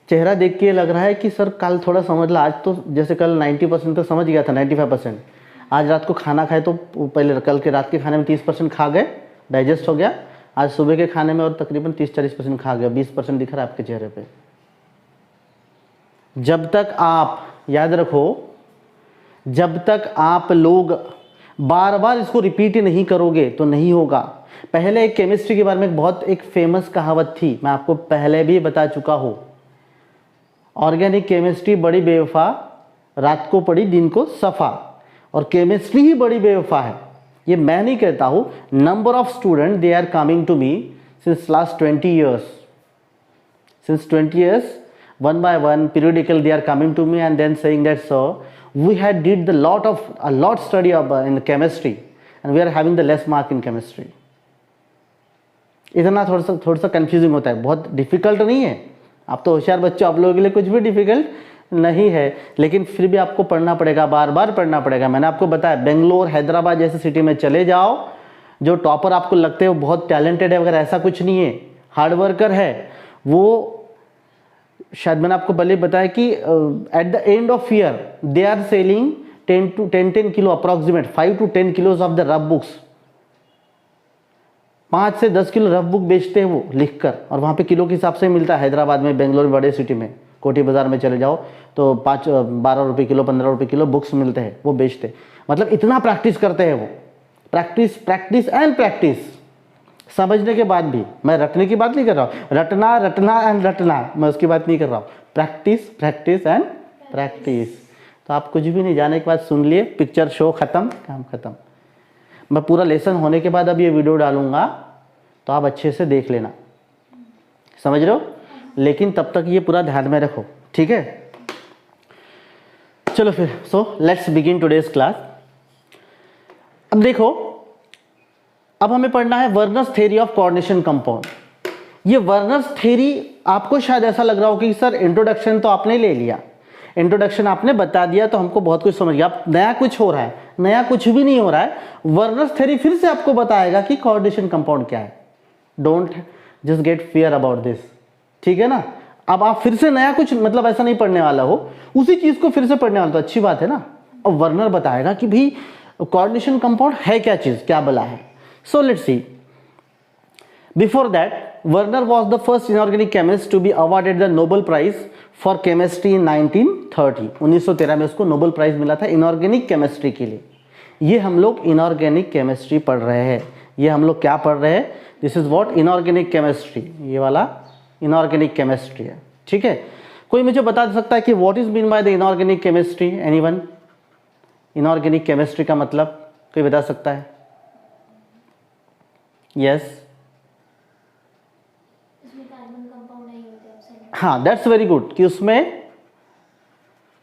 चेहरा देख के लग रहा है कि सर कल थोड़ा समझ ला, आज तो जैसे कल 90% तो समझ गया था, 95%, आज रात को खाना खाए तो पहले कल के रात के खाने में 30% खा गए, डाइजेस्ट हो गया, आज सुबह के खाने में और तकरीबन 30-40% खा गया, 20% दिख रहा है आपके चेहरे पे। जब तक आप, याद रखो, जब तक आप लोग बार बार इसको रिपीट नहीं करोगे तो नहीं होगा। पहले एक केमिस्ट्री के बारे में बहुत एक फेमस कहावत थी, मैं आपको पहले भी बता चुका हूँ, ऑर्गेनिक केमिस्ट्री बड़ी बेवफा, रात को पड़ी दिन को सफ़ा, और केमिस्ट्री ही बड़ी बेवफा है। ये मैं नहीं कहता हूँ, number of student they are coming to me since last 20 years, since 20 years, one by one periodical they are coming to me and then saying that sir, we had did a lot study in chemistry and we are having the less mark in chemistry. इतना थोड़ा सा confusing होता है, बहुत difficult नहीं है, आप तो होशियार बच्चों, आप लोगों के लिए कुछ भी डिफिकल्ट नहीं है, लेकिन फिर भी आपको पढ़ना पड़ेगा, बार बार पढ़ना पड़ेगा। मैंने आपको बताया बेंगलोर, हैदराबाद जैसे सिटी में चले जाओ, जो टॉपर आपको लगते हैं वो बहुत टैलेंटेड है, अगर ऐसा कुछ नहीं है, हार्ड वर्कर है वो। शायद मैंने आपको पहले बताया कि at the end of year they are selling 10 kilo approximate 5 to 10 kilos of the rough books, 5 से 10 किलो रफ बुक बेचते हैं वो लिखकर, और वहाँ पे किलो के हिसाब से मिलता है। हैदराबाद में, बेंगलोर में, बड़े सिटी में, कोठी बाजार में चले जाओ तो 12 रुपये किलो, 15 रुपये किलो बुक्स मिलते हैं, वो बेचते। मतलब इतना प्रैक्टिस करते हैं वो, प्रैक्टिस प्रैक्टिस एंड प्रैक्टिस। समझने के बाद भी, मैं रटने की बात नहीं कर रहा हूँ, रटना रटना एंड रटना, मैं उसकी बात नहीं कर रहा हूँ, प्रैक्टिस प्रैक्टिस एंड प्रैक्टिस। तो आप कुछ भी नहीं जाने के बाद सुन लिए, पिक्चर शो खत्म, काम खत्म। मैं पूरा लेसन होने के बाद अब ये वीडियो डालूंगा तो आप अच्छे से देख लेना, समझ रहे हो, लेकिन तब तक ये पूरा ध्यान में रखो, ठीक है। चलो फिर, so let's begin today's class. अब देखो, अब हमें पढ़ना है Werner's theory of coordination compound. ये वर्नर्स थ्योरी आपको शायद ऐसा लग रहा हो कि सर इंट्रोडक्शन तो आपने ले लिया, इंट्रोडक्शन आपने बता दिया तो हमको बहुत कुछ समझ गया, अब नया कुछ हो रहा है। नया कुछ भी नहीं हो रहा है, वर्नर्स थ्योरी फिर से आपको बताएगा कि कोऑर्डिनेशन कंपाउंड क्या है। Don't just get fear about this, ठीक है ना। अब आप फिर से नया कुछ, मतलब ऐसा नहीं पढ़ने वाला हो, उसी चीज को फिर से पढ़ने वाला, तो अच्छी बात है ना। अब वर्नर बताएगा कि भाई कोऑर्डिनेशन कंपाउंड है क्या चीज, क्या बोला है। So let's see, before that Werner was the first inorganic chemist to be awarded the Nobel prize for chemistry in 1930। 1913 में उसको नोबेल प्राइज मिला था इनऑर्गेनिक केमिस्ट्री के लिए। ये हम लोग इनऑर्गेनिक केमिस्ट्री पढ़ रहे हैं, ये हम लोग क्या पढ़ रहे हैं, this is what inorganic chemistry, ये वाला इनऑर्गेनिक केमिस्ट्री है, ठीक है। कोई मुझे बता सकता है कि what is mean by the inorganic chemistry, anyone? Inorganic chemistry का मतलब कोई बता सकता है? यस, हाँ, दैट्स वेरी गुड, कि उसमें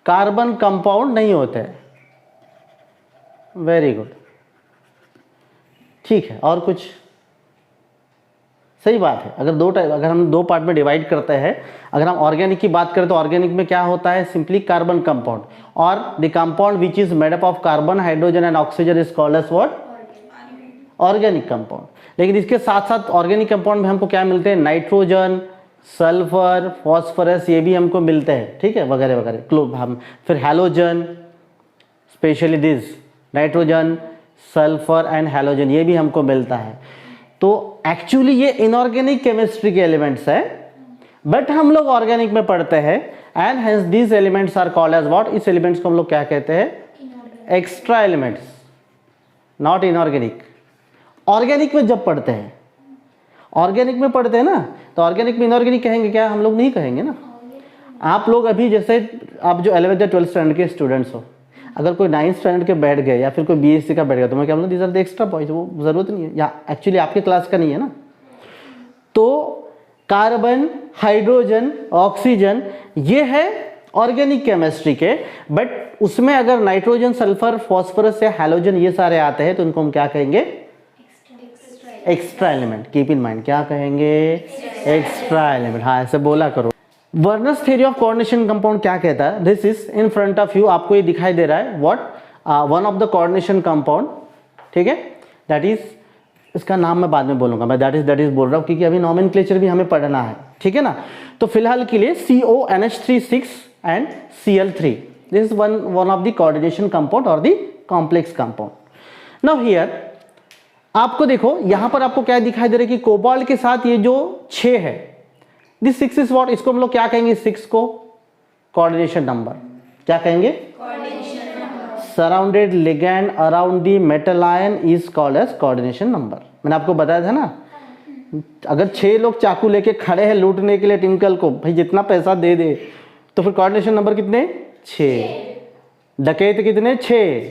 कार्बन कंपाउंड नहीं होते, वेरी गुड, ठीक है। और कुछ? सही बात है। अगर हम दो पार्ट में डिवाइड करते हैं, अगर हम ऑर्गेनिक की बात करें तो ऑर्गेनिक में क्या होता है, सिंपली कार्बन कंपाउंड, और the compound which is made up of carbon, hydrogen and oxygen is called as what, organic compound. लेकिन इसके साथ साथ ऑर्गेनिक कंपाउंड में हमको क्या मिलते हैं, नाइट्रोजन, सल्फर, फॉस्फोरस, ये भी हमको मिलते हैं, ठीक है, वगैरह वगैरह। हम फिर halogen, specially this nitrogen, sulphur and halogen, ये भी हमको मिलता है। तो एक्चुअली ये इनऑर्गेनिक केमिस्ट्री के एलिमेंट्स है, बट हम लोग ऑर्गेनिक में पढ़ते हैं, and hence these elements are called as what, इस एलिमेंट्स को हम लोग क्या कहते हैं, extra elements, not inorganic. Organic में जब पढ़ते हैं, ऑर्गेनिक में पढ़ते हैं ना, तो ऑर्गेनिक में इनऑर्गेनिक कहेंगे क्या, हम लोग नहीं कहेंगे ना। आप लोग अभी जैसे आप जो 11th या 12th स्टैंडर्ड के स्टूडेंट्स हो, अगर कोई 9th स्टैंडर्ड के बैठ गए या फिर कोई BSc का बैठ गया, तो मैं क्या बोलूँ, these are the extra boys, वो जरूरत नहीं है, या एक्चुअली आपके क्लास का नहीं है ना। तो कार्बन, हाइड्रोजन, ऑक्सीजन, ये है ऑर्गेनिक केमिस्ट्री के, बट उसमें अगर नाइट्रोजन, सल्फर, फॉस्फोरस या हैलोजन ये सारे आते हैं तो उनको हम क्या कहेंगे, extra element. Keep in mind, क्या कहेंगे, एक्स्ट्रा एलिमेंट। हाँ, ऐसे बोला करो। Werner's theory of coordination compound क्या कहता है, this is in front of you, आपको ये दिखाई दे रहा है, what, one of the coordination compound, ठीक है, दैट इज, इसका नाम मैं बाद में बोलूंगा, मैं दैट इज बोल रहा हूँ क्योंकि अभी नॉमेनक्लेचर भी हमें पढ़ना है, ठीक है ना। तो फिलहाल के लिए CONH3 and Cl3, this is one of the coordination compound और the complex compound. Now here आपको देखो यहां पर आपको क्या दिखाई दे रहा है कि कोबाल्ट के साथ ये जो 6 है, दिस 6 इज व्हाट, इसको हम लोग क्या कहेंगे, 6 को कोऑर्डिनेशन नंबर, क्या कहेंगे, surrounded ligand around the metal ion is called as coordination number. मैंने आपको बताया था ना, अगर 6 लोग चाकू लेके खड़े हैं लूटने के लिए टिंकल को, भाई जितना पैसा दे दे, तो फिर कोऑर्डिनेशन नंबर कितने, 6। डकैत कितने, 6,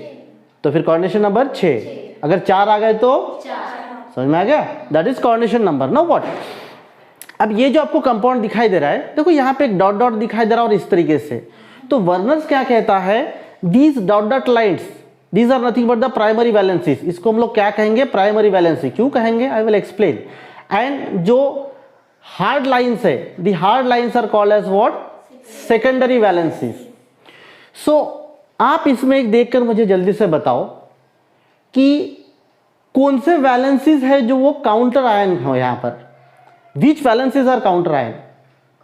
तो फिर कोऑर्डिनेशन नंबर 6। अगर 4 आ गए तो 4। समझ में आ गया, that is coordination number. Now what, अब ये जो आपको कंपाउंड दिखाई दे रहा है, देखो यहाँ पे एक डॉट डॉट दिखाई दे रहा है और इस तरीके से, तो वर्नर्स क्या कहता है, these dot dot lines these are nothing but the primary valencies, इसको हम लोग क्या कहेंगे, प्राइमरी वैलेंसी। क्यों कहेंगे, आई विल एक्सप्लेन। एंड जो हार्ड लाइन्स है, the hard lines are called as what, secondary valencies. So आप इसमें एक देखकर मुझे जल्दी से बताओ कि कौन से वैलेंसीज है जो वो काउंटर आयन हो, यहाँ पर विच वैलेंसीज आर काउंटर आयन।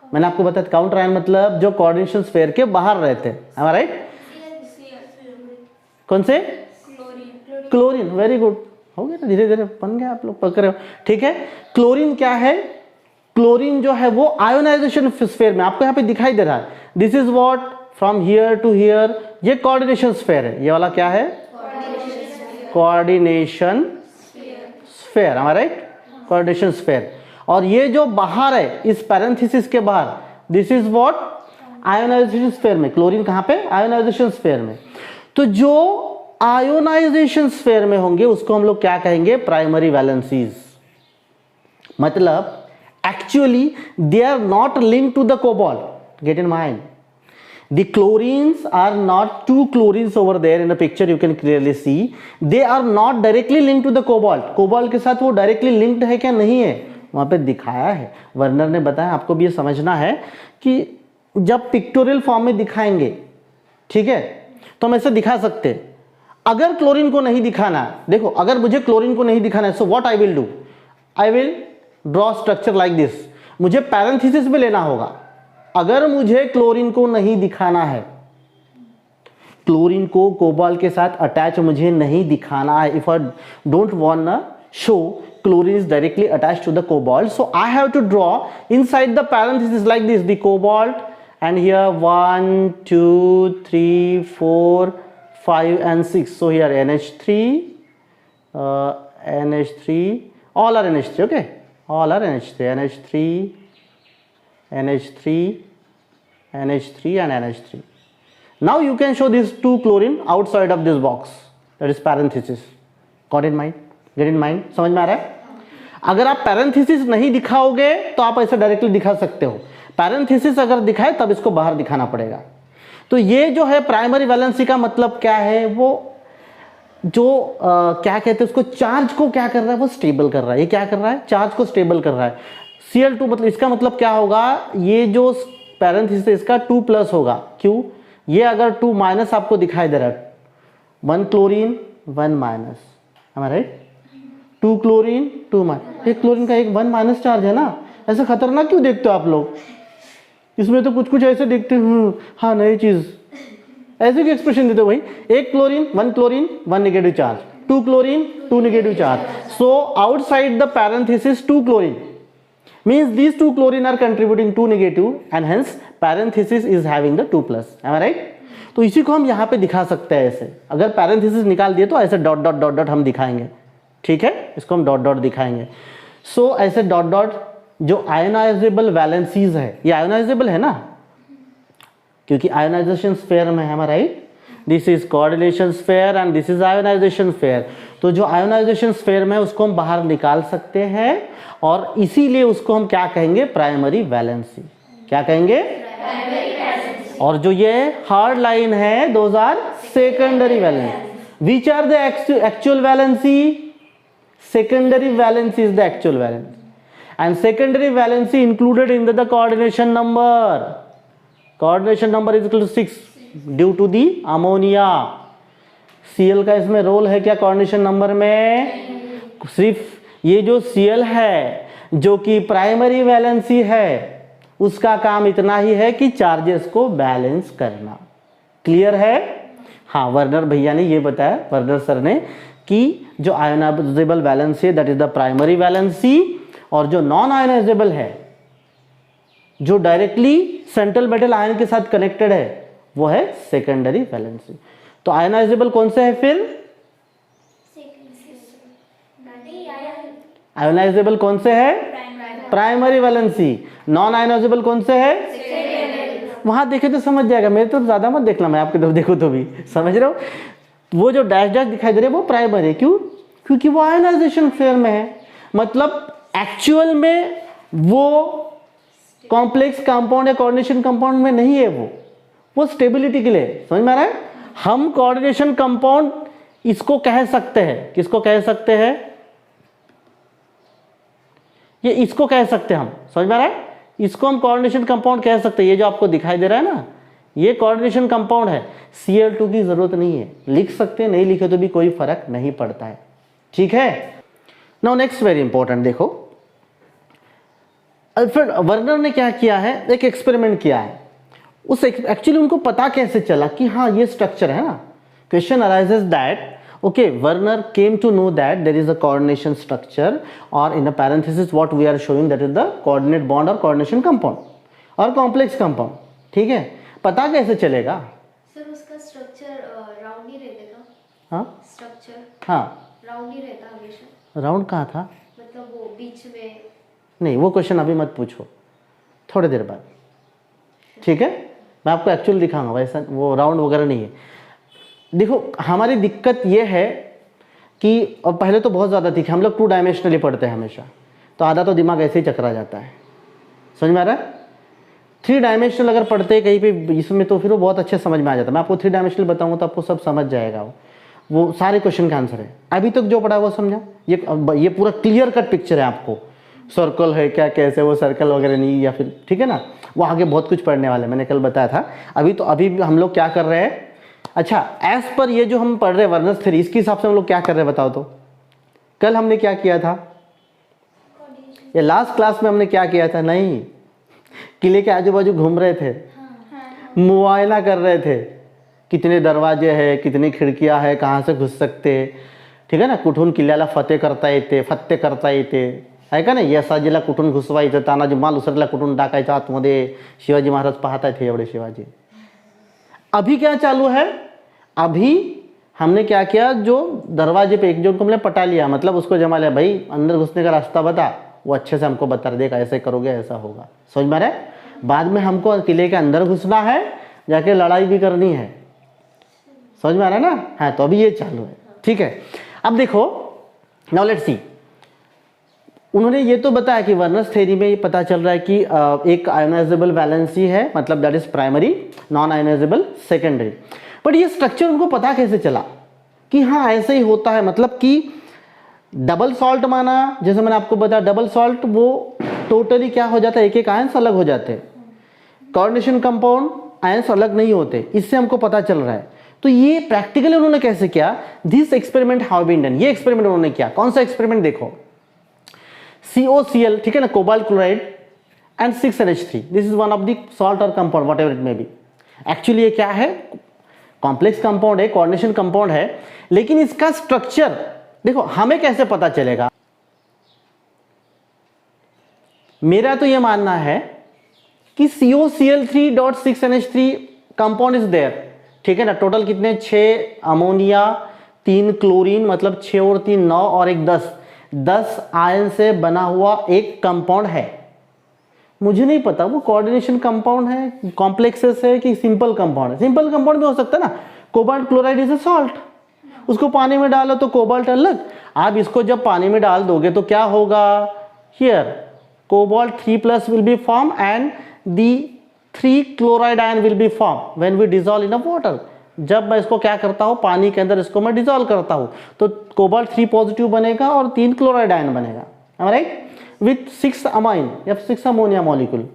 मैंने आपको बताया काउंटर आयन मतलब जो कोऑर्डिनेशन स्फीयर के बाहर रहते हैं, am I right? कौन से, क्लोरीन, वेरी गुड, हो गया ना, धीरे धीरे बन गया, आप लोग पकड़ रहे हो, ठीक है। क्लोरीन क्या है, क्लोरीन जो है वो आयोनाइजेशन स्फीयर में आपको यहाँ पे दिखाई दे रहा है, this is what, from here to here, ये कोऑर्डिनेशन स्फीयर है, ये वाला क्या है, coordination sphere, am I right? Coordination sphere. और ये जो बाहर है इस पैरेंथेसिस के बाहर, this is what, ionization sphere में। क्लोरीन कहां पे, आयोनाइजेशन स्फीयर में। तो जो आयोनाइजेशन स्फीयर में होंगे उसको हम लोग क्या कहेंगे, प्राइमरी वैलेंसीज। मतलब actually they are not linked to the cobalt, get in mind, the chlorines are not, 2 chlorines over there in the picture you can clearly see, they are not directly linked to the cobalt। Cobalt के साथ वो directly linked है क्या, नहीं है, वहां पे दिखाया है, वर्नर ने बताया। आपको भी ये समझना है कि जब पिक्टोरियल फॉर्म में दिखाएंगे, ठीक है, तो हम ऐसे दिखा सकते हैं। अगर क्लोरीन को नहीं दिखाना है, देखो अगर मुझे क्लोरीन को नहीं दिखाना है, so what I will do, I will draw structure like this, मुझे पैरेंथेसिस में लेना होगा। अगर मुझे क्लोरीन को नहीं दिखाना है, क्लोरीन को कोबाल्ट के साथ अटैच मुझे नहीं दिखाना है, if I don't want show chlorine is directly attached to the cobalt, so I have to draw inside the parenthesis like this, the cobalt, and here 1 2 3 4 5 and 6, so here NH3, NH3, all are NH3, okay, all are NH3, NH3, NH3, NH3 and NH3. Now you can show these 2 chlorine outside of this box, that is parenthesis, got in mind, get in mind, समझ में आ रहा है। अगर आप parenthesis नहीं दिखाओगे तो आप ऐसे डायरेक्टली दिखा सकते हो, पैरेंथेसिस अगर दिखाए तब इसको बाहर दिखाना पड़ेगा। तो ये जो है प्राइमरी वैलेंसी का मतलब क्या है, वो जो क्या कहते हैं उसको, चार्ज को क्या कर रहा है, वो स्टेबल कर रहा है। ये क्या कर रहा है, चार्ज को स्टेबल कर रहा है। Cl2 मतलब इसका मतलब क्या होगा, ये जो पैरेंथेसिस इसका 2+ होगा। क्यों, ये अगर 2- आपको दिखाई दे रहा है, 1 क्लोरीन 1 माइनस, हमारा 2 क्लोरीन 2 ये क्लोरीन का एक 1- चार्ज है ना, ऐसा खतरनाक क्यों देखते हो आप लोग, इसमें तो कुछ कुछ ऐसे देखते हैं, हाँ नई चीज, ऐसे भी एक्सप्रेशन देते हो भाई, 1 chlorine 1 chlorine 1 negative charge, 2 chlorine 2 negative charge, so outside the parenthesis 2 chlorine means these 2 chlorine are contributing 2 negative and hence parenthesis is having the 2+, am I right? तो इसी को हम यहाँ पे दिखा सकते हैं ऐसे, अगर पैरेंथेसिस निकाल दिए तो ऐसे डॉट डॉट डॉट डॉट हम दिखाएंगे, ठीक है, इसको हम डॉट डॉट दिखाएंगे। सो ऐसे डॉट डॉट जो आयोनाइजेबल वैलेंसीज है, ये आयोनाइजेबल है ना, क्योंकि आयोनाइजेशन स्फीयर में है, am I right? This is coordination sphere and this is ionization sphere. तो जो आयोनाइजेशन स्फीयर में उसको हम बाहर निकाल सकते हैं और इसीलिए उसको हम क्या कहेंगे, प्राइमरी वैलेंसी। क्या कहेंगे, और जो ये हार्ड लाइन है, those are secondary valency. Which are the actual valency, secondary valence is the actual valence and secondary valence included in the coordination number. Coordination number is equal to 6 due to the ammonia. Cl का इसमें role है क्या coordination number में, सिर्फ ये जो Cl है जो कि प्राइमरी वैलेंसी है, उसका काम इतना ही है कि चार्जेस को बैलेंस करना। क्लियर है? हाँ, वर्नर भैया ने ये बताया, वर्नर सर ने, कि जो आयोनाइजेबल वैलेंसी है that is the primary valency, और जो नॉन आयोनाइजेबल है, जो डायरेक्टली सेंट्रल मेटल आयन के साथ कनेक्टेड है, वो है सेकेंडरी वैलेंसी। तो आयोनाइजेबल कौन से है फिर? आयोनाइजेबल कौन से है? Primary valency. नॉन आयोनाइजेबल कौन से है? वहां देखे तो समझ जाएगा, मेरे तो ज्यादा मत देखना, मैं आपकी तरफ देखो तो भी समझ रहे हो। वो जो डैश डैश दिखाई दे रहे हैं वो प्राइमरी है। क्यों? क्योंकि वो आयोनाइजेशन फेयर में है, मतलब एक्चुअल में वो कॉम्प्लेक्स कंपाउंड या कोऑर्डिनेशन कंपाउंड में नहीं है, वो स्टेबिलिटी के लिए। समझ में आ रहा है? हम कोऑर्डिनेशन कंपाउंड इसको कह सकते हैं, किसको कह सकते हैं? ये इसको कह सकते हैं हम, समझ में आ रहा है? इसको हम कोऑर्डिनेशन कंपाउंड कह सकते हैं। ये जो आपको दिखाई दे रहा है ना, ये कोऑर्डिनेशन कंपाउंड है। Cl2 की जरूरत नहीं है, लिख सकते हैं, नहीं लिखे तो भी कोई फर्क नहीं पड़ता है। ठीक है? नाउ नेक्स्ट वेरी इंपॉर्टेंट, देखो अल्फ्रेड वर्नर ने क्या किया है, एक एक्सपेरिमेंट किया है। उस एक्चुअली उनको पता कैसे चला कि हाँ ये स्ट्रक्चर है ना। Question arises that okay, Werner came to know that there is a coordination structure, or in a parenthesis what we are showing, that is the coordinate bond or coordination compound or complex compound. ठीक है? पता कैसे चलेगा? Sir उसका structure round ही रहता था। हाँ, structure हाँ राउंड ही रहता हमेशा। राउंड कहाँ था? मतलब वो बीच में नहीं, वो क्वेश्चन अभी मत पूछो, थोड़ी देर बाद। ठीक है, मैं आपको एक्चुअल दिखाऊंगा, वैसा वो राउंड वगैरह नहीं है। देखो हमारी दिक्कत ये है कि, और पहले तो बहुत ज़्यादा थी कि हम लोग 2 डायमेंशनली पढ़ते हैं हमेशा, तो आधा तो दिमाग ऐसे ही चकरा जाता है। समझ में आ रहा है? 3 डायमेंशनल अगर पढ़ते हैं कहीं पे इसमें तो फिर वो बहुत अच्छे समझ में आ जाता है। मैं आपको 3 डायमेंशनल बताऊंगा तो आपको सब समझ जाएगा, वो सारे क्वेश्चन का आंसर है। अभी तक जो पढ़ा वो समझा, ये पूरा क्लियर कट पिक्चर है आपको। सर्कल है क्या, कैसे वो सर्कल वगैरह नहीं, या फिर ठीक है ना, वो आगे बहुत कुछ पढ़ने वाले, मैंने कल बताया था। अभी हम लोग क्या कर रहे हैं? अच्छा, एज पर ये जो हम पढ़ रहे हैं वर्नर्स थ्योरी, इसके हिसाब से हम लोग क्या कर रहे हैं बताओ तो। कल हमने क्या किया था, या लास्ट क्लास में हमने क्या किया था? नहीं, किले के आजू बाजू घूम रहे थे, मुआयना कर रहे थे, कितने दरवाजे हैं, कितनी खिड़कियां हैं, कहाँ से घुस सकते, ठीक है ना। कुठून किल्ल्याला फतेह करता येते आहे का नाही, यसाजीला कुठून घुसवायचं, तानाजी मालुसरेला कुठून टाकायचं आतमध्ये, शिवाजी महाराज पाहता थे एवढे शिवाजी। अभी क्या चालू है? अभी हमने क्या किया, जो दरवाजे पे एक जो हमने पटा लिया, मतलब उसको जमा लिया, भाई अंदर घुसने का रास्ता बता, वो अच्छे से हमको बता रहे, देखा ऐसे करोगे ऐसा होगा। समझ में आ रहा है? बाद में हमको किले के अंदर घुसना है, जाके लड़ाई भी करनी है। समझ में आ रहा है ना? हाँ, तो अभी ये चालू है। ठीक है, अब देखो, नाउ लेट्स सी। उन्होंने ये तो बताया कि वर्नर्स थ्योरी में ये पता चल रहा है कि एक आयोनाइजेबल वैलेंसी है, मतलब that is primary, non ionisable secondary. But ये स्ट्रक्चर उनको पता कैसे चला कि हाँ ऐसे ही होता है? मतलब कि डबल सॉल्ट माना, जैसे मैंने आपको बताया डबल सॉल्ट, वो टोटली क्या हो जाता है, एक आयंस अलग हो जाते हैं। कोऑर्डिनेशन कंपाउंड आयंस अलग नहीं होते, इससे हमको पता चल रहा है। तो ये प्रैक्टिकली उन्होंने कैसे किया? This experiment how been done. ये एक्सपेरिमेंट उन्होंने किया। कौन सा एक्सपेरिमेंट? देखो, COCl, ठीक है ना, cobalt chloride and 6NH3, this is one of the salt और compound, whatever it may be. Actually ये क्या है? कॉम्प्लेक्स कंपाउंड है, कोऑर्डिनेशन कंपाउंड है, लेकिन इसका स्ट्रक्चर देखो हमें कैसे पता चलेगा? मेरा तो ये मानना है कि COCl3.6NH3 कंपाउंड इज देयर, ठीक है ना। टोटल कितने? 6 अमोनिया, 3 क्लोरीन, मतलब 6 और 3 9 और 1 10 आयन से बना हुआ एक कंपाउंड है। मुझे नहीं पता वो कोऑर्डिनेशन कंपाउंड है, कॉम्प्लेक्सेस है, कि सिंपल कंपाउंड है। सिंपल कंपाउंड भी हो सकता है ना। Cobalt chloride is a salt, उसको पानी में डालो तो कोबाल्ट अलग। आप इसको जब पानी में डाल दोगे तो क्या होगा? Here cobalt 3+ will be form and the 3 chloride ion will be form when we dissolve in a water. जब मैं इसको क्या करता हूं, पानी के अंदर इसको मैं डिसॉल्व करता हूं, तो कोबाल्ट 3 पॉजिटिव बनेगा और 3 क्लोराइड आयन बनेगा, राइट, विथ 6 अमाइन या 6 अमोनिया मॉलिक्यूल।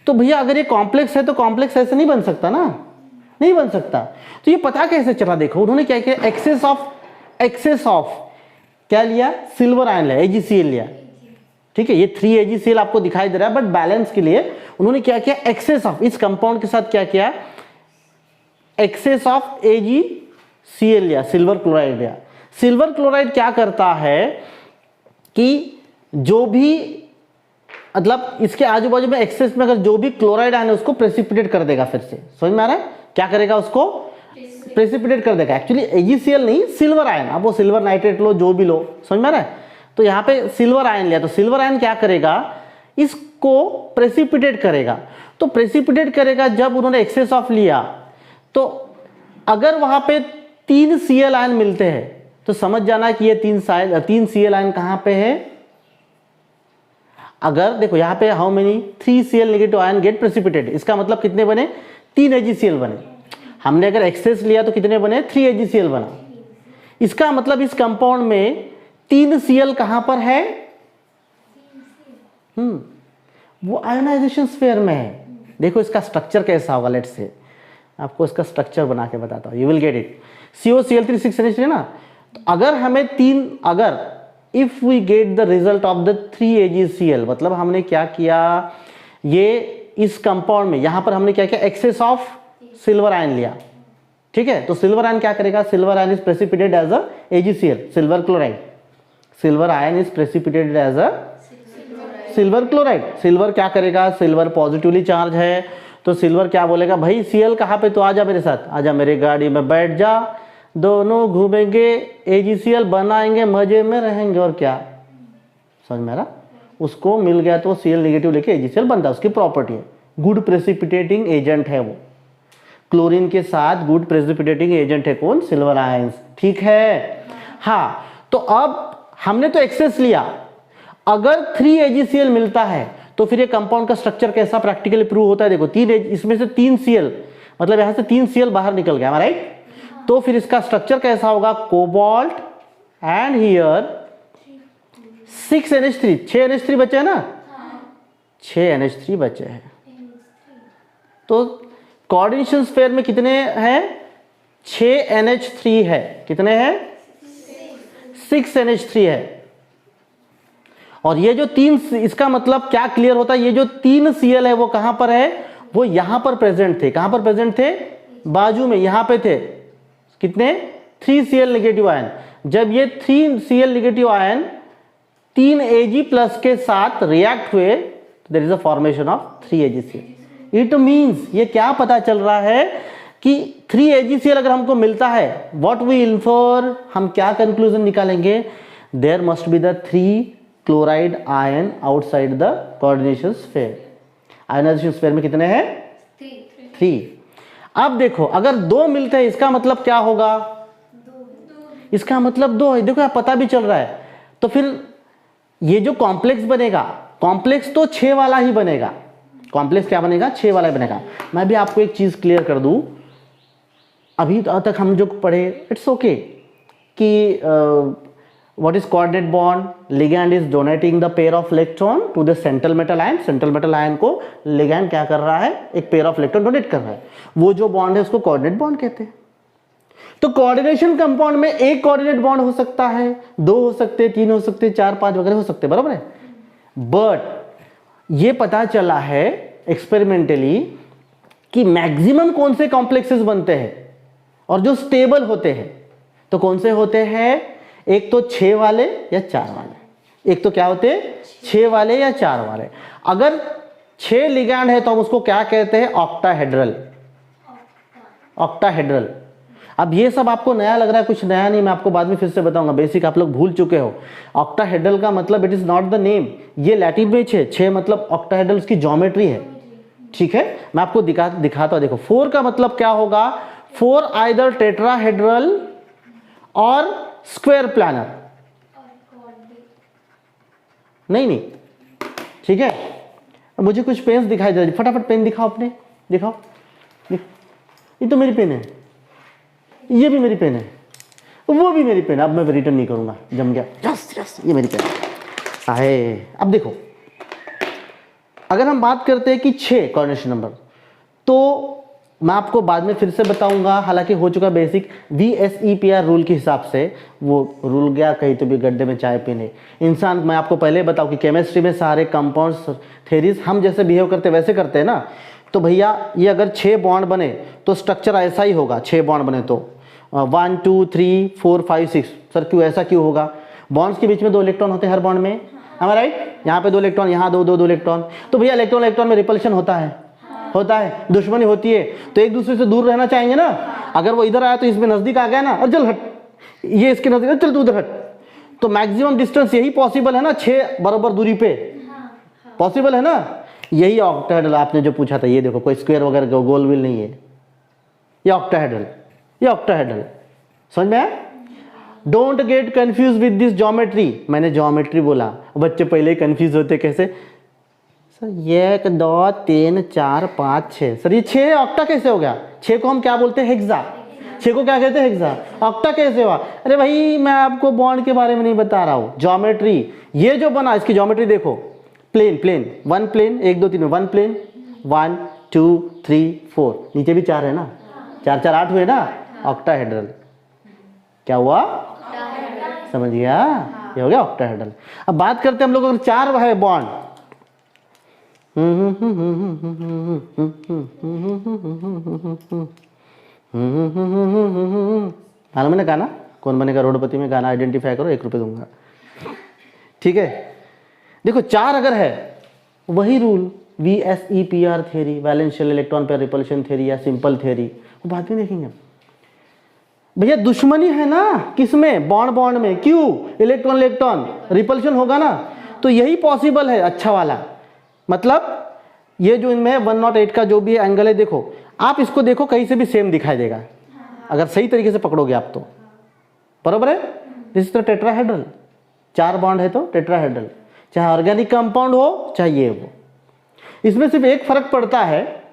तो भैया अगर ये कॉम्प्लेक्स है तो कॉम्प्लेक्स ऐसे नहीं बन सकता ना, नहीं बन सकता। तो ये पता कैसे चला? देखो उन्होंने क्या किया, एक्सेस ऑफ क्या लिया? सिल्वर आयन लिया, AgCl लिया, ठीक है, ये 3AgCl आपको दिखाई दे रहा है, बट बैलेंस के लिए उन्होंने क्या किया, एक्सेस ऑफ इस कंपाउंड के साथ क्या किया, एक्सेस ऑफ AgCl लिया, सिल्वर क्लोराइड लिया। सिल्वर क्लोराइड क्या करता है कि जो भी मतलब इसके आजू बाजू में एक्सेस में अगर जो भी क्लोराइड आयन है उसको प्रेसिपिटेट कर देगा, फिर से समझ में आ रहा है, क्या करेगा, उसको प्रेसिपिटेट कर देगा। एक्चुअली AgCl नहीं, सिल्वर आयन, आप वो सिल्वर नाइट्रेट लो, जो भी लो, समझ में आ रहा है। तो यहाँ पे सिल्वर आयन लिया, तो सिल्वर आयन क्या करेगा, इसको प्रेसिपिटेट करेगा। तो प्रेसिपिटेट करेगा जब उन्होंने एक्सेस ऑफ लिया, तो अगर वहां पे 3 Cl आयन मिलते हैं तो समझ जाना कि ये 3 Cl आयन कहाँ पे है। अगर देखो यहाँ पे how many 3 Cl negative ion get precipitate, इसका मतलब कितने बने, 3 AgCl बने। हमने अगर एक्सेस लिया तो कितने बने, 3 AgCl बना। इसका मतलब इस कंपाउंड में 3 Cl कहां पर है, वो आयोनाइजेशन स्फीयर में है। देखो इसका स्ट्रक्चर कैसा होगा, लेट्स से आपको इसका स्ट्रक्चर बना के बताता हूं, you will get it. COCl3 6NH3 है ना, तो अगर हमें अगर if we get the result of the 3 AgCl, मतलब हमने क्या किया, ये इस कंपाउंड में यहां पर हमने क्या किया, एक्सेस ऑफ सिल्वर आयन लिया, ठीक है। तो सिल्वर आयन क्या करेगा, silver ion is precipitated as a AgCl, silver chloride, silver ion is precipitated as a silver chloride. Silver क्या करेगा, सिल्वर पॉजिटिवली चार्ज है, तो सिल्वर क्या बोलेगा, भाई Cl कहाँ पे, तो आजा मेरे साथ, आजा मेरे गाड़ी में बैठ जा, दोनों घूमेंगे, AgCl बनाएंगे, मजे में रहेंगे, और क्या समझ में आ रहा, उसको मिल गया तो Cl नेगेटिव लेके AgCl बनता है, उसकी प्रॉपर्टी है, गुड प्रेसिपिटेटिंग एजेंट है वो। क्लोरीन के साथ गुड प्रेसिपिटेटिंग एजेंट है कौन, सिल्वर आयंस, ठीक है। हाँ, तो अब हमने तो एक्सेस लिया, अगर 3 AgCl मिलता है तो फिर ये कंपाउंड का स्ट्रक्चर कैसा प्रैक्टिकली प्रूव होता है। देखो इसमें से 3 Cl, मतलब यहां से 3 Cl बाहर निकल गया, राइट। तो फिर इसका स्ट्रक्चर कैसा होगा, cobalt and here 6 NH3, 6 NH3 बचे हैं ना, 6 NH3 बचे हैं। तो कोऑर्डिनेशन स्फीयर में कितने हैं, 6 NH3 है, कितने हैं, 6 NH3 है। और ये जो 3, इसका मतलब क्या क्लियर होता है, ये जो 3 Cl है वो कहां पर है, वो यहां पर प्रेजेंट थे, कहां पर प्रेजेंट थे, बाजू में यहां पे थे, कितने, 3 Cl नेगेटिव आयन। जब ये 3 Cl negative ion 3 Ag plus के साथ रिएक्ट हुए, there is a formation of 3 AgCl। It means ये क्या पता चल रहा है कि 3 AgCl अगर हमको मिलता है, व्हाट वी इन्फर, हम क्या कंक्लूजन निकालेंगे, there must be the 3 chloride ion outside the coordination sphere. Ionization sphere में कितने हैं, 3। अब देखो अगर 2 मिलते हैं, इसका मतलब क्या होगा, इसका मतलब 2 है। देखो यहाँ पता भी चल रहा है, तो फिर ये जो कॉम्प्लेक्स बनेगा, कॉम्प्लेक्स तो 6 वाला ही बनेगा। कॉम्प्लेक्स क्या बनेगा, 6 वाला ही बनेगा। मैं भी आपको एक चीज क्लियर कर दूं, अभी तक हम जो पढ़े इट्स ओके कि what is coordinate bond, ligand is donating the pair of electron to the central metal ion, central metal ion को ligand क्या कर रहा है, एक pair of electron donate कर रहा है, वो जो बॉन्ड है उसको coordinate bond कहते हैं। तो कोऑर्डिनेशन कंपाउंड में एक कोऑर्डिनेट बॉन्ड हो सकता है, 2 हो सकते, 3 हो सकते, 4, 5 वगैरह हो सकते, बराबर है। बट ये पता चला है एक्सपेरिमेंटली कि मैक्सिमम कौन से कॉम्प्लेक्सेस बनते हैं और जो स्टेबल होते हैं, तो कौन से होते हैं, एक तो 6 वाले या 4 वाले, एक तो क्या होते हैं, 6 वाले या 4 वाले। अगर 6 लिगैंड है तो हम उसको क्या कहते हैं, ऑक्टाहेड्रल, ऑक्टाहेड्रल। अब ये सब आपको नया लग रहा है, कुछ नया नहीं, मैं आपको बाद में फिर से बताऊंगा, बेसिक आप लोग भूल चुके हो। ऑक्टाहेड्रल का मतलब it is not the name, ये लैटिन में 6 मतलब ऑक्टाहेड्रल उसकी ज्योमेट्री है, ठीक है। मैं आपको दिखाता हूं, देखो 4 का मतलब क्या होगा, 4 आइदर टेट्राहेड्रल और स्क्वायर प्लानर, नहीं, ठीक है। मुझे कुछ पेन्स दिखाई दे रहे, फटाफट पेन दिखाओ अपने, दिखाओ। ये तो मेरी पेन है, ये भी मेरी पेन है, वो भी मेरी पेन है। अब मैं रिटर्न नहीं करूंगा, जम गया, यस ये मेरी पेन है। अब देखो अगर हम बात करते हैं कि 6 कोऑर्डिनेशन नंबर, तो मैं आपको बाद में फिर से बताऊंगा, हालांकि हो चुका बेसिक। VSEPR रूल के हिसाब से वो रूल गया कहीं तो भी गड्ढे में चाय पीने। इंसान, मैं आपको पहले बताऊं कि केमिस्ट्री में सारे कंपाउंड्स थेरीज हम जैसे बिहेव करते वैसे करते हैं ना। तो भैया ये अगर 6 बॉन्ड बने तो स्ट्रक्चर ऐसा ही होगा। 6 बॉन्ड बने तो 1 2 3 4 5 6। सर क्यों ऐसा क्यों होगा? बॉन्ड्स के बीच में 2 इलेक्ट्रॉन होते हैं हर बॉन्ड में, है राइट? यहाँ पे 2 इलेक्ट्रॉन, यहाँ 2 इलेक्ट्रॉन। तो भैया इलेक्ट्रॉन इलेक्ट्रॉन में रिपल्शन होता है, होता है, दुश्मनी होती है, तो एक दूसरे से दूर रहना चाहेंगे ना। अगर वो इधर आया तो इसमें नजदीक आ गया ना, और चल हट, ये इसके नजदीक, चल तू उधर हट। तो मैक्सिमम डिस्टेंस यही पॉसिबल है ना, 6 बराबर दूरी पे पॉसिबल है ना। यही ऑक्टाहेड्रल आपने जो पूछा था, ये देखो कोई स्क्वायर वगैरह गोल व्हील नहीं है, ये ऑक्टाहेड्रल, ये ऑक्टाहेड्रल। समझ में आया? Don't get confuse with this geometry. मैंने ज्योमेट्री बोला, बच्चे पहले ही कंफ्यूज होते, कैसे सर 1 2 3 4 5 6। सर ये 6 ऑक्टा कैसे हो गया? 6 को हम क्या बोलते हैं? हेक्सा। 6 को क्या कहते हैं? हेक्सा। ऑक्टा कैसे हुआ? अरे भाई मैं आपको बॉन्ड के बारे में नहीं बता रहा हूँ, ज्योमेट्री। ये जो बना इसकी ज्योमेट्री देखो, प्लेन प्लेन, 1 प्लेन, 1 2 3 1 प्लेन, 1 2 3 4, नीचे भी 4 है ना, 4 4 8 हुए ना, ऑक्टाहेड्रल। क्या हुआ? समझ गया? ये हो गया ऑक्टाहेड्रल। अब बात करते हैं हम लोग, अगर 4 है बॉन्ड, मालूम है ना गाना, कौन बनेगा करोड़पति में? गाना आइडेंटिफाई करो, 1 रुपये दूंगा। ठीक है, देखो 4 अगर है, वही rule VSEPR theory, वैलेंशियल electron pair repulsion theory या सिंपल थ्योरी, वो बाद में देखेंगे। भैया दुश्मनी है ना किसमें? बॉन्ड बॉन्ड में। क्यों? इलेक्ट्रॉन इलेक्ट्रॉन रिपल्शन होगा ना, तो यही पॉसिबल है अच्छा वाला। मतलब ये जो इनमें 108 का जो भी एंगल है, देखो आप इसको देखो, कहीं से भी सेम दिखाई देगा अगर सही तरीके से पकड़ोगे आप तो, बरोबर है? This is the tetrahedral. 4 bond है तो टेट्राहेड्रल, चाहे ऑर्गेनिक कंपाउंड हो चाहे ये हो। इसमें सिर्फ एक फर्क पड़ता है,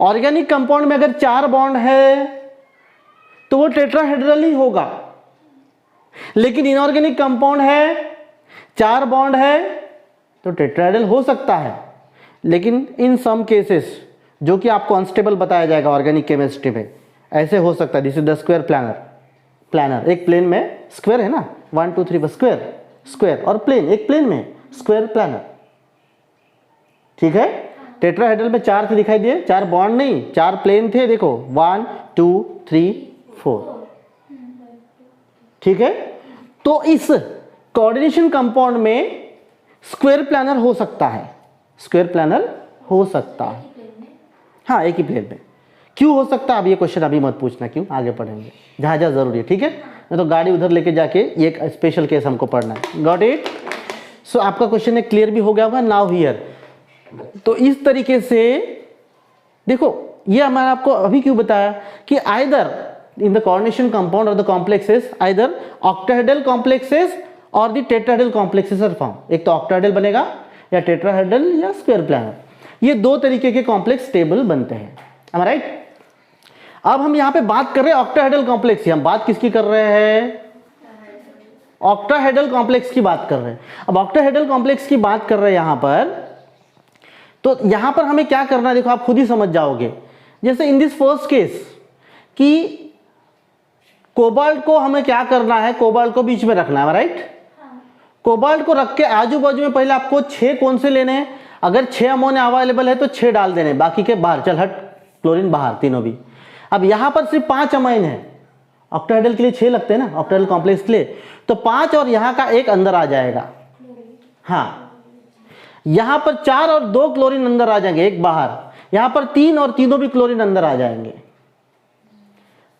ऑर्गेनिक कंपाउंड में अगर 4 बॉन्ड है तो वो टेट्राहेड्रल ही होगा, लेकिन इनऑर्गेनिक कंपाउंड है, 4 बॉन्ड है तो टेट्राहेड्रल हो सकता है। लेकिन इन सम केसेस जो कि आपको अनस्टेबल बताया जाएगा ऑर्गेनिक केमिस्ट्री में, ऐसे हो सकता है। This is the square planar. Planar एक प्लेन में स्क्वायर है ना, 1 2 3 स्क्वायर स्क्वायर, और प्लेन एक प्लेन में स्क्वायर प्लानर। ठीक है, टेट्राहेड्रल में 4 थे दिखाई दिए, 4 बॉन्ड नहीं, 4 प्लेन थे। देखो 1 2 3 4। ठीक है, तो इस कोऑर्डिनेशन कंपाउंड में स्क्वायर प्लानर हो सकता है, स्क्वायर प्लानर हो सकता है। हाँ, एक ही प्लेन में। क्यों हो सकता है? अब ये क्वेश्चन अभी मत पूछना, क्यों, आगे पढ़ेंगे, जहाँ जहाँ जरूरी है। ठीक है, नहीं तो गाड़ी उधर लेके जाके ये एक स्पेशल केस हमको पढ़ना है। Got it? सो आपका क्वेश्चन एक क्लियर भी हो गया होगा नाउ हियर। तो इस तरीके से देखो, ये मैंने आपको अभी क्यों बताया कि either in the coordination compound और the complexes, either octahedral complexes और the tetrahedral complexes are form. एक तो ऑक्टाहेड्रल बनेगा या टेट्राहेड्रल या स्क्वायर प्लानर, ये 2 तरीके के कॉम्प्लेक्स टेबल बनते हैं। am I right? अब हम यहां पे बात कर रहे हैं ऑक्टाहेड्रल कॉम्प्लेक्स की। हम बात किसकी कर रहे हैं? ऑक्टाहेड्रल कॉम्प्लेक्स की बात कर रहे हैं। अब ऑक्टाहेड्रल कॉम्प्लेक्स की बात कर रहे हैं यहां पर, तो यहां पर हमें क्या करना है देखो, आप खुद ही समझ जाओगे। जैसे इन दिस फर्स्ट केस कि कोबाल्ट को हमें क्या करना है, कोबाल्ट को बीच में रखना है, राइट? कोबाल्ट को रख के आजू बाजू में पहले आपको 6 कौन से लेने हैं? अगर 6 अमोनिया अवेलेबल है तो 6 डाल देने, बाकी के बाहर, चल हट, क्लोरीन बाहर, तीनों भी। अब यहां पर सिर्फ 5 अमाइन है, ऑक्टाहेड्रल के लिए 6 लगते हैं ना, ऑक्टाहेड्रल कॉम्प्लेक्स के लिए, तो 5 और यहां का 1 अंदर आ जाएगा। हाँ, यहां पर 4 और 2 क्लोरीन अंदर आ जाएंगे, 1 बाहर। यहां पर 3 और तीनों भी क्लोरीन अंदर आ जाएंगे।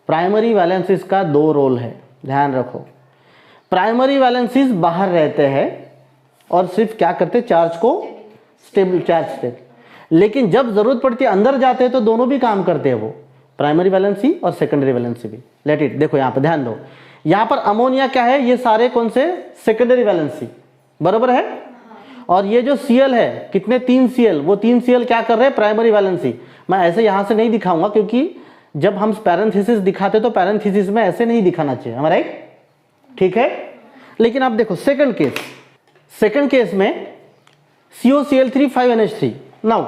प्राइमरी वैलेंसीज का 2 रोल है, ध्यान रखो। प्राइमरी वैलेंसीज बाहर रहते हैं और सिर्फ क्या करते हैं, चार्ज को स्टेबल, चार्ज स्टेबल। लेकिन जब जरूरत पड़ती है अंदर जाते हैं तो दोनों भी काम करते हैं, वो प्राइमरी वैलेंसी और सेकेंडरी वैलेंसी भी। लेट इट, देखो यहां पर ध्यान दो, यहां पर अमोनिया क्या है, ये सारे कौन से, सेकेंडरी वैलेंसी, बरोबर है। और ये जो Cl है, कितने, 3 Cl, वो 3 Cl क्या कर रहे हैं, प्राइमरी वैलेंसी। मैं ऐसे यहां से नहीं दिखाऊंगा क्योंकि जब हम पैरेंथेसिस दिखाते तो पैरेंथेसिस में ऐसे नहीं दिखाना चाहिए, हमारा राइट? ठीक है, लेकिन आप देखो सेकंड केस, सेकंड केस में COCl3 5NH3। नाउ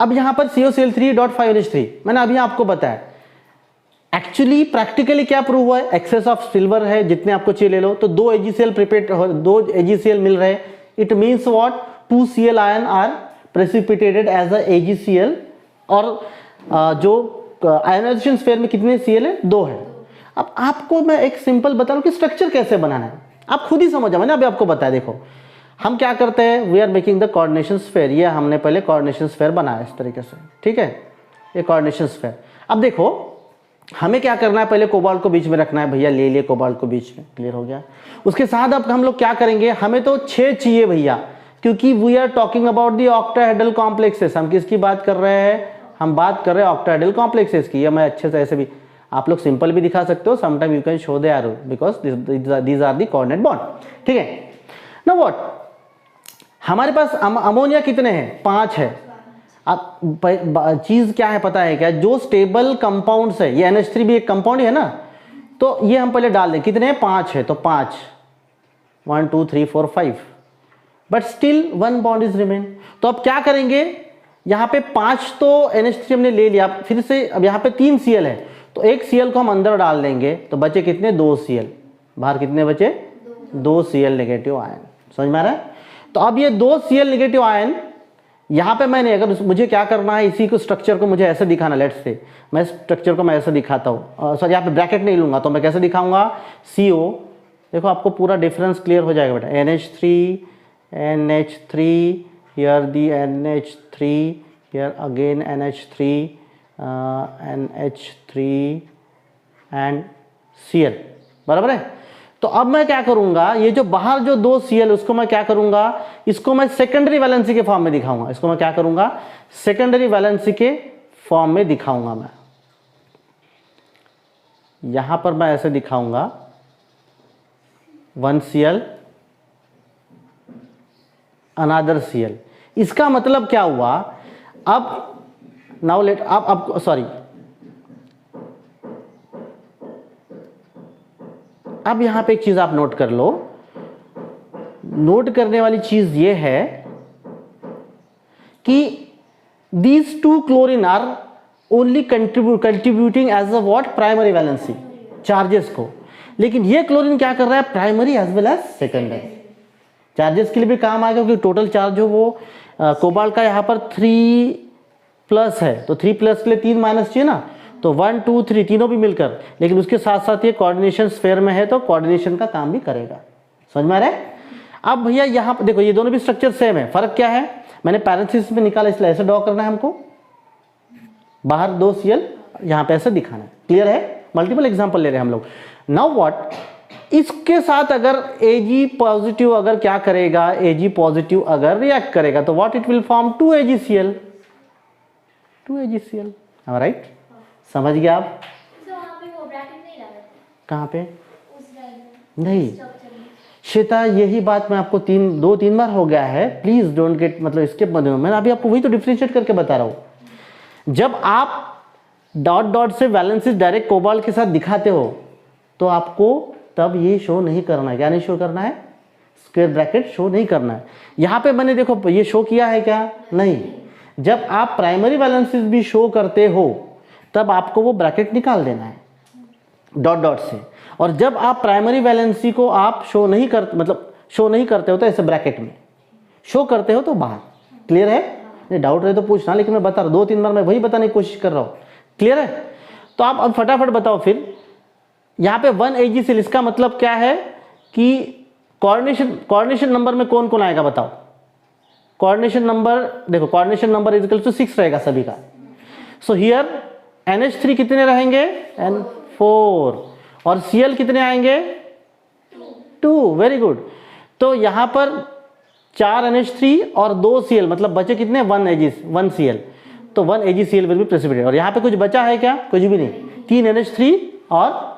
अब यहाँ पर COCl3.5NH3 मैंने अभी आपको बताया, एक्चुअली प्रैक्टिकली क्या प्रूव हुआ है, एक्सेस ऑफ सिल्वर है, जितने आपको चाहिए ले लो, तो 2 AgCl प्रिपेयर, 2 AgCl मिल रहे हैं, it means what, 2 Cl ion are precipitated as a AgCl, और जो आयनाइजेशन स्फीयर में कितने Cl है, 2 है। अब आपको मैं एक सिंपल बता रहा हूँ कि स्ट्रक्चर कैसे बनाना है, आप खुद ही समझ, मैंने अभी आपको बताया। देखो हम क्या करते हैं, we are making the coordination sphere, ये हमने पहले कोऑर्डिनेशन स्फीयर बनाया इस तरीके से, ठीक है, ये कोऑर्डिनेशन स्फीयर। अब देखो हमें क्या करना है, पहले कोबाल्ट को बीच में रखना है, भैया ले लिए कोबाल्ट को बीच में, क्लियर हो गया। उसके साथ अब हम लोग क्या करेंगे, हमें तो 6 चाहिए भैया, क्योंकि we are talking about the octahedral complexes. हम किसकी बात कर रहे हैं, हम बात कर रहे हैं ऑक्टाहेड्रल कॉम्प्लेक्सेस की। मैं अच्छे से ऐसे भी, आप लोग सिंपल भी दिखा सकते हो, sometime you can show the arrow because these are the coordinate bond, ठीक है। नाउ व्हाट, हमारे पास अमोनिया कितने हैं, 5 है। अब चीज क्या है पता है क्या, जो स्टेबल कंपाउंड्स है, ये NH3 भी एक कंपाउंड है ना, तो ये हम पहले डाल दें, कितने हैं, 5 है, तो 5, 1 2 3 4 5, but still 1 bond is remain. तो अब क्या करेंगे, यहाँ पे 5 तो NH3 हमने ले लिया, फिर से अब यहाँ पे 3 Cl है, तो एक Cl को हम अंदर डाल देंगे, तो बचे कितने, 2 Cl, बाहर कितने बचे, 2 Cl नेगेटिव आयन, समझ में आ रहा है। तो अब ये 2 Cl नेगेटिव आयन यहाँ पे मैंने, अगर मुझे क्या करना है, इसी को स्ट्रक्चर को मुझे ऐसे दिखाना, लेट्स से मैं स्ट्रक्चर को मैं ऐसे दिखाता हूँ, सॉरी यहाँ पे ब्रैकेट नहीं लूंगा, तो मैं कैसे दिखाऊंगा, CO, देखो आपको पूरा डिफरेंस क्लियर हो जाएगा बेटा, NH3 here the NH3 here again NH3 NH3 and Cl, बराबर है। तो अब मैं क्या करूंगा, ये जो बाहर जो 2 Cl उसको मैं क्या करूंगा, इसको मैं सेकेंडरी वैलेंसी के फॉर्म में दिखाऊंगा, इसको मैं क्या करूंगा, सेकेंडरी वैलेंसी के फॉर्म में दिखाऊंगा। मैं यहां पर मैं ऐसे दिखाऊंगा, 1 Cl अनदर Cl। इसका मतलब क्या हुआ, अब नाउ लेट, अब सॉरी, अब यहां पे एक चीज आप नोट कर लो, नोट करने वाली चीज ये है कि these 2 chlorine are only contributing as a what, primary valency charges को, लेकिन ये क्लोरीन क्या कर रहा है, primary as well as secondary charges के लिए भी काम आएगा, क्योंकि टोटल चार्ज जो वो कोबाल्ट का यहाँ पर 3+ है, तो 3+ के लिए 3 माइनस चाहिए ना, तो 1 2 3 तीनों भी मिलकर, लेकिन उसके साथ साथ ये कोऑर्डिनेशन स्फीयर में है, तो कोऑर्डिनेशन का काम भी करेगा, समझ में आ रहा है। अब भैया यहाँ पर देखो, ये दोनों भी स्ट्रक्चर सेम है, फर्क क्या है, मैंने पैरेंथेसिस में निकाला, इसलिए ऐसे ड्रॉ करना है हमको, बाहर 2 Cl, यहाँ पे ऐसे दिखाना है, क्लियर है। मल्टीपल एग्जांपल ले रहे हैं हम लोग। नाउ व्हाट, इसके साथ अगर Ag पॉजिटिव अगर क्या करेगा, Ag पॉजिटिव अगर रिएक्ट करेगा, तो what it will form 2 AgCl, 2 AgCl, right, समझ गए आप। तो वहाँ पे वो ब्रैकेट नहीं लगा था, कहाँ पे, उस लाइन नहीं स्ट्रक्चर में। श्वेता, यही बात मैं आपको 2-3 बार हो गया है, प्लीज डोंट गेट, मतलब इसके मध्य में मैंने अभी आपको वही तो डिफरेंशिएट करके बता रहा हूँ। जब आप डॉट डॉट से वैलेंसीज डायरेक्ट कोबाल्ट के साथ दिखाते हो, तो आपको तब ये शो नहीं करना है, क्या नहीं शो करना है, स्क्वायर ब्रैकेट शो नहीं करना है। यहाँ पे मैंने देखो ये शो किया है क्या, नहीं। जब आप प्राइमरी वैलेंसीज भी शो करते हो, तब आपको वो ब्रैकेट निकाल देना है डॉट डॉट से, और जब आप प्राइमरी वैलेंसी को आप शो नहीं करते, मतलब शो नहीं करते हो तो ऐसे ब्रैकेट में शो करते हो तो बाहर, क्लियर है। नहीं डाउट रहे तो पूछना, लेकिन मैं बता रहा हूँ, 2-3 बार मैं वही बताने की कोशिश कर रहा हूँ, क्लियर है। तो आप अब फटाफट बताओ फिर, यहाँ पे 1 AgCl, इसका मतलब क्या है कि कोऑर्डिनेशन नंबर में कौन कौन आएगा बताओ। कोऑर्डिनेशन नंबर देखो, coordination number is equal to 6 रहेगा सभी का। सो हियर NH3 कितने रहेंगे, N4, और Cl कितने आएंगे, 2, वेरी गुड। तो यहाँ पर 4 NH3 और 2 Cl, मतलब बचे कितने, 1 Cl, तो 1 AgCl विल बी प्रेसिपिटेटेड। और यहाँ पे कुछ बचा है क्या, कुछ भी नहीं, 3 NH3 और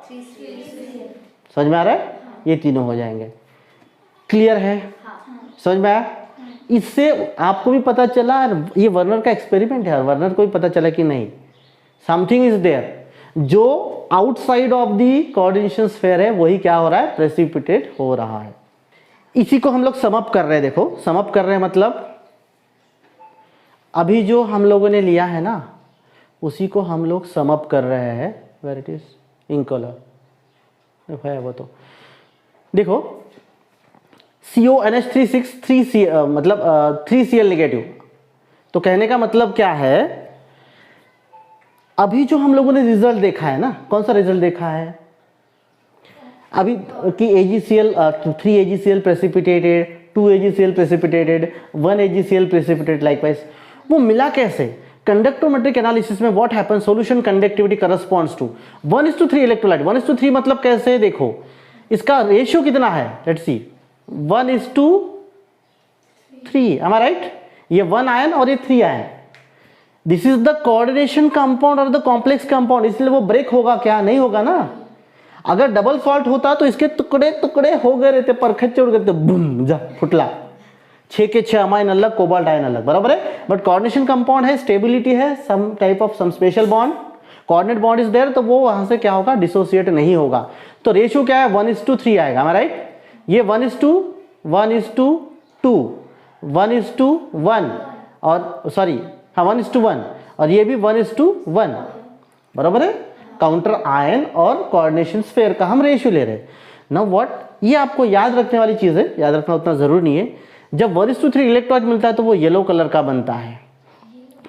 समझ में आ रहा है, ये तीनों हो जाएंगे, क्लियर है, समझ में आया। इससे आपको भी पता चला, ये वर्नर का एक्सपेरिमेंट है, वर्नर को भी पता चला कि नहीं, समथिंग इज देयर, जो outside of the coordination sphere है वही क्या हो रहा है, प्रेसिपिटेट हो रहा है। इसी को हम लोग सम अप कर रहे हैं, देखो सम अप कर रहे हैं मतलब अभी जो हम लोगों ने लिया है ना उसी को हम लोग सम अप कर रहे हैं, where it is in colour है वो। तो देखो CONH3 3C मतलब 3Cl नेगेटिव। तो कहने का मतलब क्या है, अभी जो हम लोगों ने रिजल्ट देखा है ना, कौन सा रिजल्ट देखा है अभी कि AgCl 3 AgCl precipitated, 2 AgCl precipitated, 1 AgCl precipitated likewise, वो मिला कैसे? कंडक्टोमेट्रिक एनालिसिस में what happen, solution conductivity corresponds to 1:3 electrolyte. 1:3 मतलब कैसे, देखो इसका रेशियो कितना है, let's see 1:3, am I right? ये 1 आयन और ये 3 ion. This is the coordination compound और द कॉम्प्लेक्स कंपाउंड, इसलिए वो ब्रेक होगा क्या, नहीं होगा ना। अगर डबल सॉल्ट होता तो इसके टुकड़े टुकड़े हो गए रहते, परखच्चे उड़ गए, बूम जा फुटला, 6 के 6 अमाइन अलग, कोबाल्ट आयन अलग, बराबर है। बट कोऑर्डिनेशन कंपाउंड है, स्टेबिलिटी है, some type of some special bond, coordinate bond is there, तो वो वहां से क्या होगा, डिसोसिएट नहीं होगा। तो रेशियो क्या है, 1:3 आएगा, राइट। ये 1:1 और सॉरी हाँ 1:1 और ये भी 1:1, बराबर है। काउंटर आयन और कोऑर्डिनेशन स्फीयर का हम रेशियो ले रहे हैं। नाउ व्हाट, ये आपको याद रखने वाली चीज है, याद रखना उतना जरूरी नहीं है। जब 1:3 इलेक्ट्रोलाइट मिलता है तो वो येलो कलर का बनता है,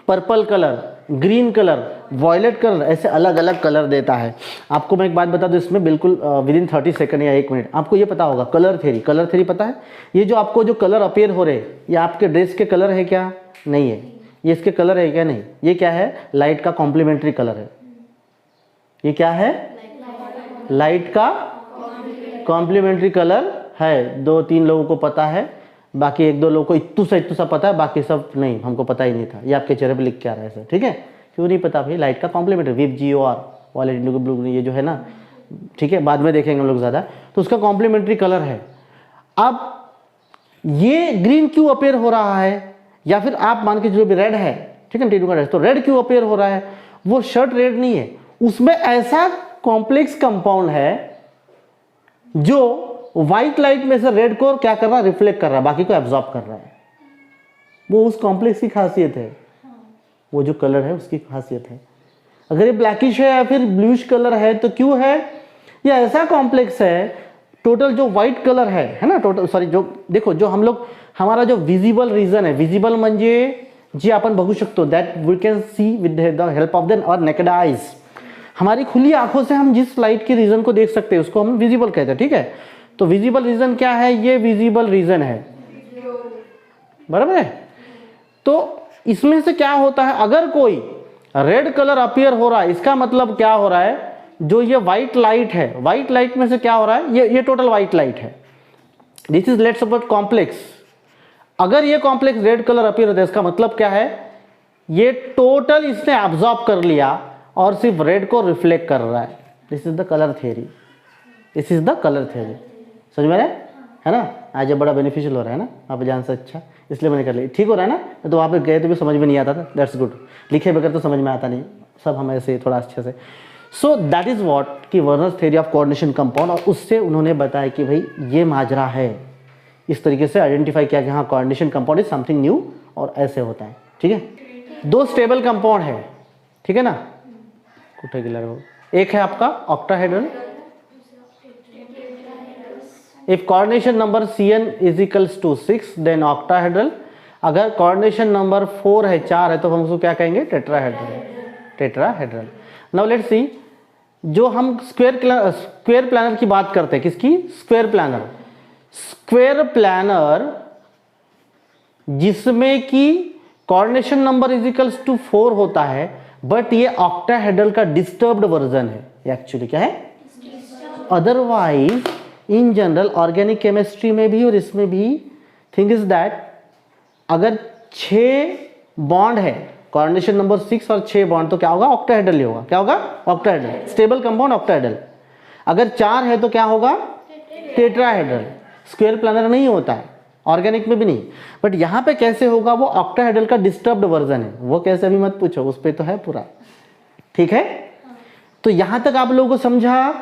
purple colour, green colour, violet colour, ऐसे अलग अलग कलर देता है। आपको मैं एक बात बता दूं, इसमें बिल्कुल विद इन 30 सेकंड या 1 मिनट आपको ये पता होगा, कलर थ्योरी पता है। ये जो आपको जो कलर अपीयर हो रहे, ये आपके ड्रेस के कलर है क्या, नहीं है। ये इसके कलर है क्या, नहीं। ये क्या है, लाइट का कॉम्प्लीमेंट्री कलर है। ये क्या है, लाइट का कॉम्प्लीमेंट्री कलर है। 2-3 लोगों को पता है, बाकी 1-2 लोगों को इत्तू सा पता है, बाकी सब नहीं, हमको पता ही नहीं था। ये आपके चेहरे पे लिख के आ रहा है सर, ठीक है। क्यों नहीं पता भाई, लाइट का कॉम्प्लीमेंट्री विप GOR वाले ब्लू, ये जो है ना, ठीक है, बाद में देखेंगे हम लोग ज़्यादा। तो उसका कॉम्प्लीमेंट्री कलर है। अब ये ग्रीन क्यों अपेयर हो रहा है, या फिर आप मान के जो भी रेड है, ठीक है, टीटू का ड्रेस, तो रेड क्यों अपेयर हो रहा है, वो शर्ट रेड नहीं है, उसमें ऐसा कॉम्प्लेक्स कंपाउंड है जो व्हाइट लाइट में से रेड को क्या कर रहा है, रिफ्लेक्ट कर रहा है, बाकी को एब्जॉर्ब कर रहा है। वो उस कॉम्प्लेक्स की खासियत है, वो जो कलर है उसकी खासियत है। अगर ये ब्लैकिश है या फिर ब्लूइश कलर है तो क्यों है, ये ऐसा कॉम्प्लेक्स है। टोटल जो व्हाइट कलर है ना, टोटल सॉरी, जो देखो जो हम लोग हमारा जो विजिबल रीजन है, विजिबल म्हणजे जी आपण बघू शकतो, that we can see with the help of the और नेकेड आईज। हमारी खुली आंखों से हम जिस लाइट के रीजन को देख सकते हैं उसको हम विजिबल कहते हैं, ठीक है। तो विजिबल रीजन क्या है, ये विजिबल रीजन है, बराबर है। तो इसमें से क्या होता है, अगर कोई रेड कलर अपीयर हो रहा है, इसका मतलब क्या हो रहा है, जो ये व्हाइट लाइट है, व्हाइट लाइट में से क्या हो रहा है, ये टोटल व्हाइट लाइट है। This is let's suppose complex. अगर ये कॉम्प्लेक्स रेड कलर अपीयर होता है, इसका मतलब क्या है, ये टोटल इसने एब्जॉर्ब कर लिया और सिर्फ रेड को रिफ्लेक्ट कर रहा है। This is the colour theory, this is the colour theory. समझ में है ना। आज ये बड़ा बेनिफिशियल हो रहा है ना, आप जान से अच्छा, इसलिए मैंने कर लिया। ठीक हो रहा है ना, तो वहाँ पे गए तो भी समझ में नहीं आता था, दैट्स गुड। लिखे बगैर तो समझ में आता नहीं, सब हम ऐसे थोड़ा अच्छे से। सो दैट इज व्हाट कि Werner's theory of coordination compound, और उससे उन्होंने बताया कि भाई ये माजरा है, इस तरीके से आइडेंटिफाई किया कि हाँ coordination compound is something new और ऐसे होता है, ठीक है। 2 स्टेबल कंपाउंड है, ठीक है ना। एक है आपका octahedral, if coordination number CN is equals to 6 then octahedral. अगर कोऑर्डिनेशन नंबर 4 है, 4 है, तो हम उसको क्या कहेंगे, tetrahedral, tetrahedral. Now let's see, जो हम स्क्वायर प्लानर की बात करते हैं, किसकी, स्क्वायर प्लानर। स्क्वायर प्लानर जिसमें कि coordination number is equals to 4 होता है, बट ये ऑक्टाहेड्रल का डिस्टर्ब्ड वर्जन है। ये एक्चुअली क्या है, otherwise in general organic chemistry में भी और इसमें भी थिंग इज दैट अगर 6 बॉन्ड है, कोऑर्डिनेशन नंबर 6 और 6 बॉन्ड, तो क्या होगा, ऑक्टाहेड्रल ही होगा। क्या होगा, ऑक्टाहेड्रल, स्टेबल कंपाउंड ऑक्टाहेड्रल। अगर 4 है तो क्या होगा, टेट्राहेड्रल। स्क्वायर प्लानर नहीं होता है, ऑर्गेनिक में भी नहीं। बट यहाँ पे कैसे होगा, वो ऑक्टाहेड्रल का डिस्टर्ब्ड वर्जन है। वो कैसे अभी मत पूछो, उस पर तो है पूरा, ठीक है। तो यहाँ तक आप लोगों को समझा